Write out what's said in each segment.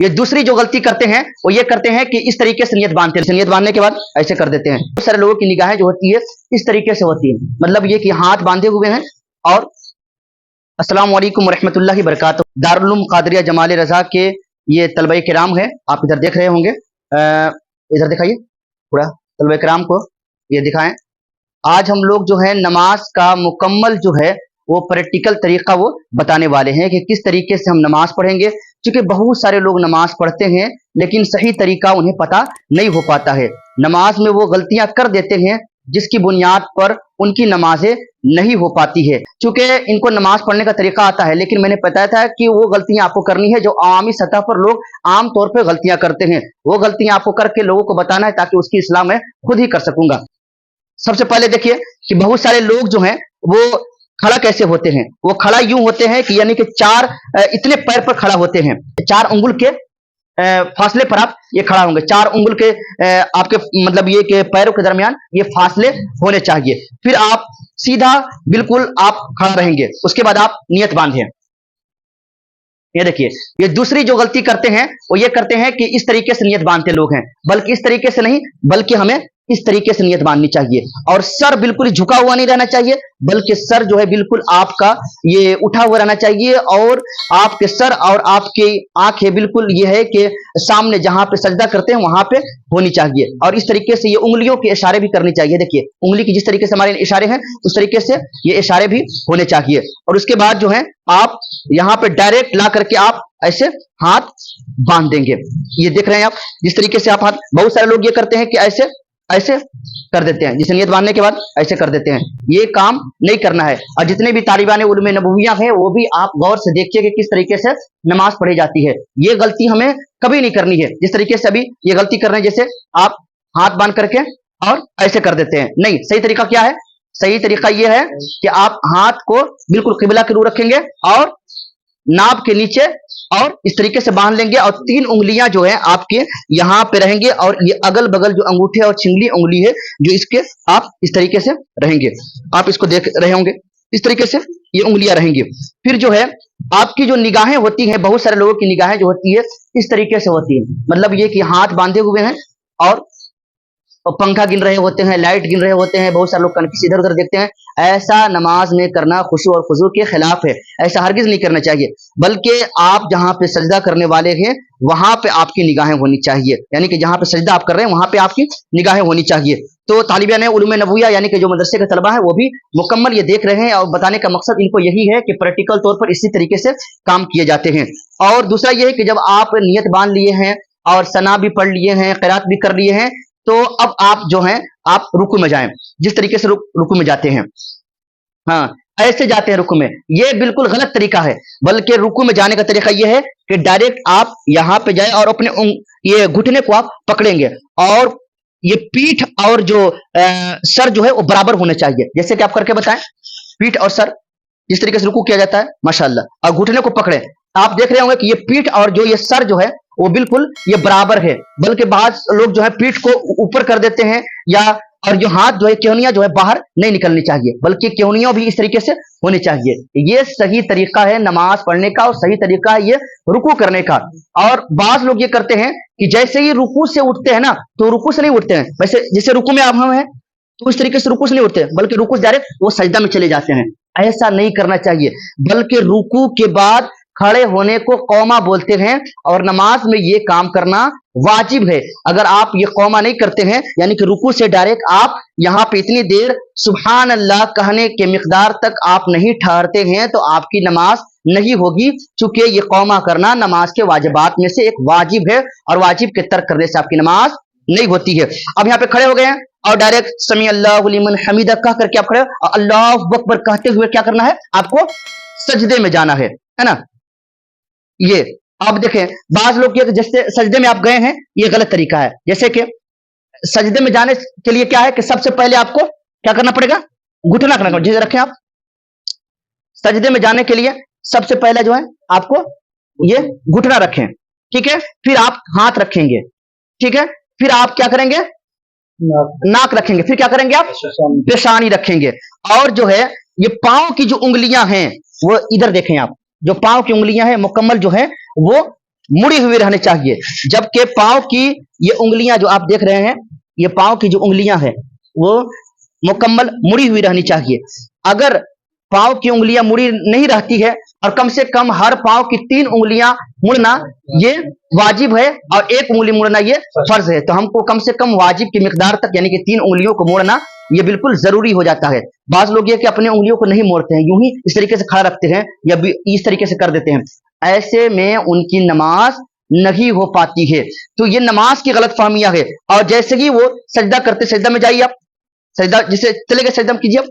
ये दूसरी जो गलती करते हैं वो ये करते हैं कि इस तरीके से नियत बांधते हैं, नियत बांधने के बाद ऐसे कर देते हैं। बहुत सारे लोगों की निगाहें जो होती है इस तरीके से होती है, मतलब ये कि हाथ बांधे हुए हैं। और अस्सलाम वालेकुम रहमतुल्लाहि बरकातहू। दारुल उलूम कादरिया जमाल रजा के ये तलबे किराम है, आप इधर देख रहे होंगे। इधर दिखाइए पूरा तलबे किराम को ये दिखाएं। आज हम लोग जो है नमाज का मुकम्मल जो है वो प्रैक्टिकल तरीका वो बताने वाले हैं कि किस तरीके से हम नमाज पढ़ेंगे, क्योंकि बहुत सारे लोग नमाज पढ़ते हैं लेकिन सही तरीका उन्हें पता नहीं हो पाता है। नमाज में वो गलतियां कर देते हैं जिसकी बुनियाद पर उनकी नमाजें नहीं हो पाती है। चूंकि इनको नमाज पढ़ने का तरीका आता है, लेकिन मैंने बताया था कि वो गलतियां आपको करनी है जो आवामी सतह पर लोग आम तौर पर गलतियां करते हैं। वो गलतियां आपको करके लोगों को बताना है ताकि उसकी इस्लाह मैं खुद ही कर सकूंगा। सबसे पहले देखिए कि बहुत सारे लोग जो हैं वो खड़ा कैसे होते हैं। वो खड़ा यूं होते हैं कि यानी कि चार इतने पैर पर खड़ा होते हैं, 4 उंगल के फासले पर आप ये खड़ा होंगे। 4 उंगल के आपके मतलब ये कि पैरों के दरमियान ये फासले होने चाहिए। फिर आप सीधा बिल्कुल आप खड़ा रहेंगे। उसके बाद आप नियत बांधें। ये देखिए, ये दूसरी जो गलती करते हैं वो ये करते हैं कि इस तरीके से नियत बांधते लोग हैं, बल्कि इस तरीके से नहीं, बल्कि हमें इस तरीके से नियत बांधनी चाहिए। और सर बिल्कुल झुका हुआ नहीं रहना चाहिए, बल्कि सर जो है बिल्कुल आपका ये उठा हुआ रहना चाहिए। और आपके सर और आपकी आंखें बिल्कुल ये है कि सामने जहां पे सजदा करते हैं वहां पे होनी चाहिए। और इस तरीके से ये उंगलियों के इशारे भी करनी चाहिए। देखिए उंगली की जिस तरीके से हमारे इशारे हैं उस तरीके से ये इशारे भी होने चाहिए। और उसके बाद जो है आप यहाँ पे डायरेक्ट ला करके आप ऐसे हाथ बांध देंगे। ये देख रहे हैं आप जिस तरीके से आप हाथ, बहुत सारे लोग ये करते हैं कि ऐसे ऐसे कर देते हैं, जिसे नियत बांधने के बाद ऐसे कर देते हैं। ये काम नहीं करना है। और जितने भी तालिबान उलूम नबवियां हैं वो भी आप गौर से देखिए कि किस तरीके से नमाज पढ़ी जाती है। ये गलती हमें कभी नहीं करनी है। जिस तरीके से अभी ये गलती कर रहे हैं, जैसे आप हाथ बांध करके और ऐसे कर देते हैं, नहीं। सही तरीका क्या है? सही तरीका यह है कि आप हाथ को बिल्कुल किबला के रूप रखेंगे और नाभ के नीचे और इस तरीके से बांध लेंगे। और 3 उंगलियां जो है आपके यहाँ पे रहेंगे और ये अगल बगल जो अंगूठे और चिंगली उंगली है जो इसके आप इस तरीके से रहेंगे। आप इसको देख रहे होंगे, इस तरीके से ये उंगलियां रहेंगी। फिर जो है आपकी जो निगाहें होती हैं, बहुत सारे लोगों की निगाहें जो होती है इस तरीके से होती है, मतलब ये कि हाथ बांधे हुए हैं और पंखा गिन रहे होते हैं, लाइट गिन रहे होते हैं। बहुत सारे लोग कनखी इधर उधर देखते हैं। ऐसा नमाज में करना खुशू और खुजू के खिलाफ है। ऐसा हरगिज नहीं करना चाहिए, बल्कि आप जहां पे सजदा करने वाले हैं वहां पे आपकी निगाहें होनी चाहिए। यानी कि जहां पे सजदा आप कर रहे हैं वहां पे आपकी निगाहें होनी चाहिए। तो तालिबान उलूम नबविया यानी कि जो मदरसे के तलबा है वो भी मुकम्मल ये देख रहे हैं। और बताने का मकसद इनको यही है कि प्रैक्टिकल तौर पर इसी तरीके से काम किए जाते हैं। और दूसरा ये है कि जब आप नियत बांध लिए हैं और सना भी पढ़ लिए हैं, क़िरात भी कर लिए हैं, तो अब आप जो हैं आप रुकू में जाएं। जिस तरीके से रुकू में जाते हैं, हाँ ऐसे जाते हैं रुकू में, ये बिल्कुल गलत तरीका है। बल्कि रुकू में जाने का तरीका यह है कि डायरेक्ट आप यहां पे जाए और अपने ये घुटने को आप पकड़ेंगे और ये पीठ और जो सर जो है वो बराबर होने चाहिए। जैसे कि आप करके बताएं, पीठ और सर जिस तरीके से रुकू किया जाता है माशाल्लाह, और घुटने को पकड़े। आप देख रहे होंगे कि ये पीठ और जो ये सर जो है वो बिल्कुल ये बराबर है। बल्कि बहुत लोग जो है पीठ को ऊपर कर देते हैं, या और जो हाथ जो है केवनियां जो है बाहर नहीं निकलनी चाहिए, बल्कि केवनियां भी इस तरीके से होनी चाहिए। ये सही तरीका है नमाज पढ़ने का और सही तरीका है ये रुकू करने का। और बाज लोग ये करते हैं कि जैसे ही रुकू से उठते हैं ना, तो रुकू से नहीं उठते हैं। वैसे जैसे रुकू में आप हम हैं तो इस तरीके से रुकू से नहीं उठते, बल्कि रुकू से डायरेक्ट वो सजदा में चले जाते हैं। ऐसा नहीं करना चाहिए, बल्कि रुकू के बाद खड़े होने को कौमा बोलते हैं। और नमाज में ये काम करना वाजिब है। अगर आप ये कौमा नहीं करते हैं, यानी कि रुकू से डायरेक्ट आप यहाँ पे इतनी देर सुभान अल्लाह कहने के मिकदार तक आप नहीं ठहरते हैं, तो आपकी नमाज नहीं होगी। चूंकि ये कौमा करना नमाज के वाजिबात में से एक वाजिब है, और वाजिब के तर्क करने से आपकी नमाज नहीं होती है। अब यहाँ पे खड़े हो गए हैं और डायरेक्ट समी अल्लाहु लिमन हमीदा कह करके आप खड़े और अल्लाह अकबर कहते हुए क्या करना है, आपको सजदे में जाना है ना। ये आप देखें बाज लोग ये जैसे सजदे में आप गए हैं, ये गलत तरीका है। जैसे कि सजदे में जाने के लिए क्या है कि सबसे पहले आपको क्या करना पड़ेगा, घुटना करना पड़ेगा। जैसे रखें आप सजदे में जाने के लिए सबसे पहले जो है आपको ये घुटना रखें, ठीक है। फिर आप हाथ रखेंगे, ठीक है। फिर आप क्या करेंगे, नाक रखेंगे। फिर क्या करेंगे आप, पेशानी रखेंगे। और जो है ये पांव की जो उंगलियां हैं वो इधर देखें आप, जो पांव की उंगलियां हैं मुकम्मल जो है वो मुड़ी हुई रहनी चाहिए, जबकि पांव की ये उंगलियां जो आप देख रहे हैं, ये पांव की जो उंगलियां हैं वो मुकम्मल मुड़ी हुई रहनी चाहिए। अगर पांव की उंगलियां मुड़ी नहीं रहती है और कम से कम हर पांव की 3 उंगलियां मुड़ना ये वाजिब है और 1 उंगली मुड़ना ये फर्ज है, तो हमको कम से कम वाजिब की मिकदार तक यानी कि 3 उंगलियों को मोड़ना ये बिल्कुल जरूरी हो जाता है। बाज लोग ये कि अपने उंगलियों को नहीं मोड़ते हैं, यूं ही इस तरीके से खड़ा रखते हैं या इस तरीके से कर देते हैं, ऐसे में उनकी नमाज नहीं हो पाती है। तो ये नमाज की गलत फहमियां है। और जैसे ही वो सजदा करते, सजदा में जाइए आप, सजदा जिसे चले गए सजदा में कीजिए,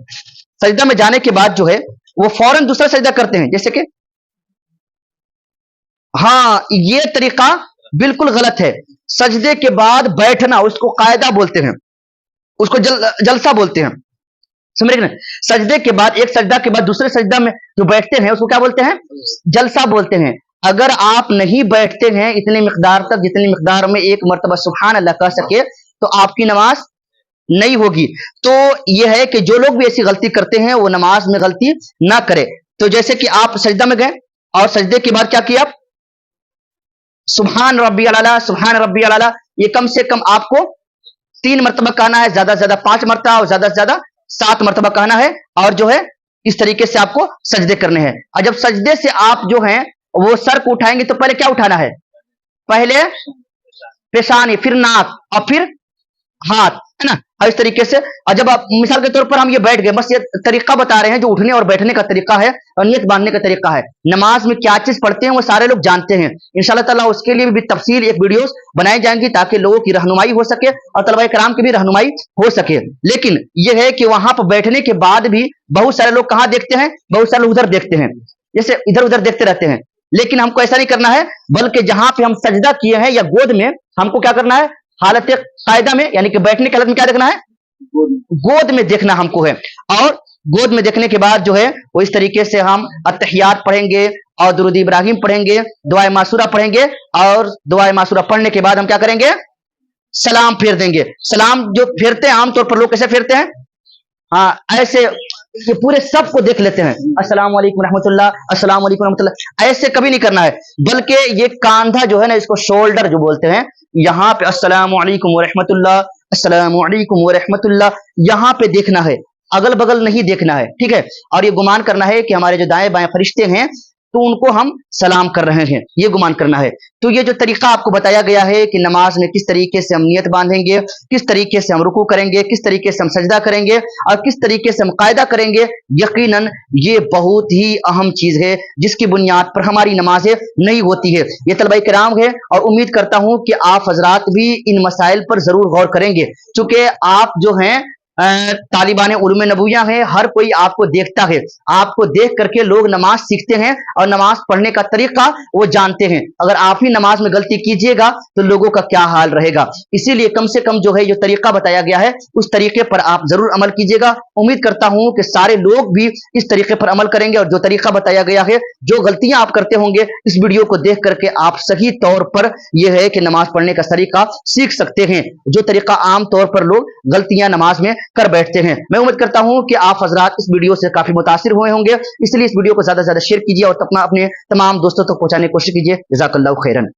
सजदा में जाने के बाद जो है वो फौरन दूसरा सजदा करते हैं, जैसे कि हाँ, ये तरीका बिल्कुल गलत है। सजदे के बाद बैठना उसको कायदा बोलते हैं, उसको जलसा बोलते हैं, समझ रहे? सजदे के बाद, एक सजदा के बाद दूसरे सजदा में जो बैठते हैं उसको क्या बोलते हैं? जलसा बोलते हैं। अगर आप नहीं बैठते हैं इतनी मिकदार तक जितनी मिकदार में एक मर्तबा सुभान अल्लाह कह सके तो आपकी नमाज नहीं होगी। तो यह है कि जो लोग भी ऐसी गलती करते हैं वो नमाज में गलती ना करे। तो जैसे कि आप सजदा में गए और सजदे के बाद क्या किया? सुभान रब्बियल आला, सुभान रब्बियल आला, ये कम से कम आपको 3 मरतबा कहना है, ज्यादा से ज्यादा 5 मरतबा और ज्यादा से ज्यादा 7 मरतबा कहना है। और जो है इस तरीके से आपको सजदे करने हैं। और जब सजदे से आप जो हैं वो सर को उठाएंगे तो पहले क्या उठाना है? पहले पेशानी, फिर नाक और फिर हाथ, है ना? और इस तरीके से। और जब आप मिसाल के तौर पर हम ये बैठ गए, बस ये तरीका बता रहे हैं जो उठने और बैठने का तरीका है और नियत बांधने का तरीका है। नमाज में क्या चीज पढ़ते हैं वो सारे लोग जानते हैं। इंशाल्लाह ताला उसके लिए भी तफसील एक वीडियोस बनाई जाएंगी ताकि लोगों की रहनुमाई हो सके और तलबा कराम की भी रहनुमाई हो सके। लेकिन यह है कि वहां पर बैठने के बाद भी बहुत सारे लोग कहां देखते हैं? बहुत सारे लोग उधर देखते हैं, जैसे इधर उधर देखते रहते हैं। लेकिन हमको ऐसा नहीं करना है, बल्कि जहां पे हम सजदा किए हैं या गोद में, हमको क्या करना है? हालत कायदा में यानी कि बैठने की हालत में क्या देखना है? गोद में देखना हमको है। और गोद में देखने के बाद जो है वो इस तरीके से हम अत्तहियात पढ़ेंगे और दुरूद इब्राहिम पढ़ेंगे, दुआए मासूरा पढ़ेंगे और दुआए मासूरा पढ़ने के बाद हम क्या करेंगे? सलाम फेर देंगे। सलाम जो फेरते हैं आमतौर पर लोग कैसे फेरते हैं? हाँ, ऐसे ये पूरे सबको देख लेते हैं, अस्सलाम वालेकुम रहमतुल्लाह, अस्सलाम वालेकुम रहमतुल्लाह, ऐसे कभी नहीं करना है। बल्कि ये कांधा जो है ना, इसको शोल्डर जो बोलते हैं, यहाँ पे अस्सलाम वालेकुम व रहमतुल्लाह, अस्सलाम वालेकुम व रहमतुल्लाह, यहाँ पे देखना है, अगल बगल नहीं देखना है, ठीक है? और ये गुमान करना है कि हमारे जो दाएं बाएं फरिश्ते हैं तो उनको हम सलाम कर रहे हैं, ये गुमान करना है। तो ये जो तरीका आपको बताया गया है कि नमाज में किस तरीके से हम नियत बांधेंगे, किस तरीके से हम रुकू करेंगे, किस तरीके से हम सजदा करेंगे और किस तरीके से हम कायदा करेंगे, यकीनन ये बहुत ही अहम चीज है जिसकी बुनियाद पर हमारी नमाजें नहीं होती है। ये तलबा किराम है और उम्मीद करता हूं कि आप हजरात भी इन मसाइल पर जरूर गौर करेंगे, क्योंकि आप जो हैं तालिबान उलूम नबूया है, हर कोई आपको देखता है, आपको देख करके लोग नमाज सीखते हैं और नमाज पढ़ने का तरीका वो जानते हैं। अगर आप ही नमाज में गलती कीजिएगा तो लोगों का क्या हाल रहेगा। इसीलिए कम से कम जो है जो तरीका बताया गया है उस तरीके पर आप जरूर अमल कीजिएगा। उम्मीद करता हूं कि सारे लोग भी इस तरीके पर अमल करेंगे और जो तरीका बताया गया है, जो गलतियां आप करते होंगे, इस वीडियो को देख करके आप सही तौर पर यह है कि नमाज पढ़ने का तरीका सीख सकते हैं, जो तरीका आम तौर पर लोग गलतियां नमाज में कर बैठते हैं। मैं उम्मीद करता हूं कि आप हजरात इस वीडियो से काफी मुतासिर हुए होंगे, इसलिए इस वीडियो को ज्यादा से ज्यादा शेयर कीजिए और अपने तमाम दोस्तों तक पहुंचाने की कोशिश कीजिए। जज़ाकल्लाहु खैरन।